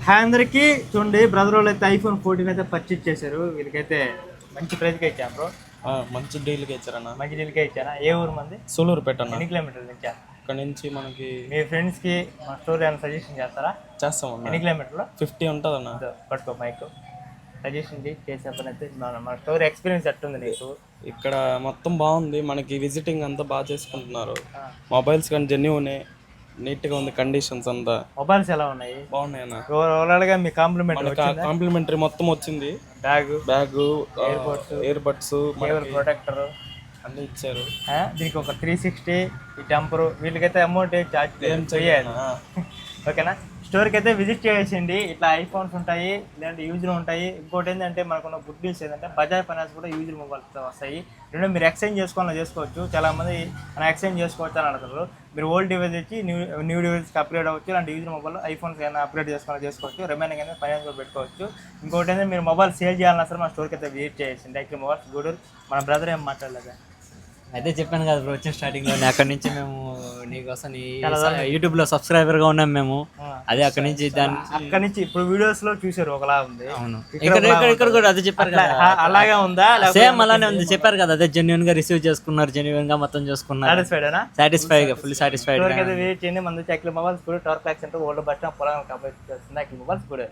Hi అందరికీ. చూడండి, brother వాళ్ళు అయితే ఐఫోన్ 14 అయితే పర్చేజ్ చేశారు. వీళ్ళకైతే మంచి ప్రైజ్కి ఇచ్చాను బ్రో. మంచి డీల్కి ఇచ్చారన్న. మంచి డీల్కే ఇచ్చానా? ఏ ఊరు మంది? సూలూరు పెట్టన్న. ఎన్ని కిలోమీటర్ల నుంచి? ఇక్కడ నుంచి మనకి మీ ఫ్రెండ్స్కి మా స్టోరీ ఏమైనా సజెషన్ చేస్తారా? చేస్తామన్న. ఎన్ని కిలోమీటర్లు? 50 ఉంటుందన్న. పట్టుకో మైక్. సజెషన్ చేసే పని అయితే మన స్టోరీ ఎక్స్పీరియన్స్ ఎట్టుంది నీకు? ఇక్కడ మొత్తం బాగుంది, మనకి విజిటింగ్ అంతా బాగా చేసుకుంటున్నారు. మొబైల్స్ కానీ జెన్యూనే, నీట్గా ఉంది, కండిషన్స్ అంతా. మొబైల్స్ ఎలా ఉన్నాయి? బాగున్నాయి అన్న. ఓవరాల్గా మీ కాంప్లిమెంటరీ మొత్తం వచ్చింది. బ్యాగ్, ఇయర్ బడ్స్, ప్రొటెక్టర్ అన్నీ ఇచ్చారు. దీనికి ఒక 360 ఈ టెంపరు. వీళ్ళకైతే అమౌంట్ ఏం చేయాలి. ఓకేనా? స్టోర్కి అయితే విజిట్ చేసేయండి. ఇట్లా ఐఫోన్స్ ఉంటాయి, లేదంటే యూజ్లు ఉంటాయి. ఇంకోటి ఏంటంటే మనకున్న గుడ్ న్యూస్ ఏంటంటే బజాజ్ ఫైనాన్స్ కూడా యూజ్డ్ మొబైల్స్ వస్తాయి. రెండు మీరు ఎక్స్చేంజ్ చేసుకోవచ్చు. చాలామంది మనం ఎక్స్చేంజ్ చేసుకోవచ్చు అని అడుగుతారు. మీరు ఓల్డ్ డివైస్ వచ్చి న్యూ డివైస్కి అప్గ్రేడ్ అవ్వచ్చు. ఇలాంటి యూజ్డ్ మొబైల్ ఐఫోన్స్ ఏమైనా అప్గ్రేడ్ చేసుకోవచ్చు. రిమైనింగ్ అనేది ఫైనాన్స్ కూడా పెట్టుకోవచ్చు. ఇంకోటి ఏంటంటే మీరు మొబైల్ సేల్ చేయాలన్నా సరే మన స్టోర్కి అయితే విజిట్ చేసేయండి. Actually mobiles Gudur. మన బ్రదర్ ఏం మాట్లాడలేదు. అయితే చెప్పాను కదా బ్రో, వచ్చిన స్టార్టింగ్ లో అక్కడి నుంచి మేము నీకోసం యూట్యూబ్ లో సబ్స్క్రైబర్ గా ఉన్నాం మేము. అదే అక్కడి నుంచి అక్కడి నుంచి ఇప్పుడు వీడియోస్ లో చూసారు ఒకలా ఉంది. అవును, ఇక్కడ కూడా అదే చెప్పారు కదా, అలాగే ఉందా? సేమ్ అలానే ఉంది. చెప్పారు కదా, అదే జెన్యున్ గా రిసీవ్ చేసుకున్నారు, జెన్యున్ గా మొత్తం చేసుకున్నారు. Satisfied, full satisfied. వెయిట్ చేయండి. మన చెక్ల మొబైల్స్ కూడా tower pack centre old bus stand పొలం మొబైల్స్ కూడా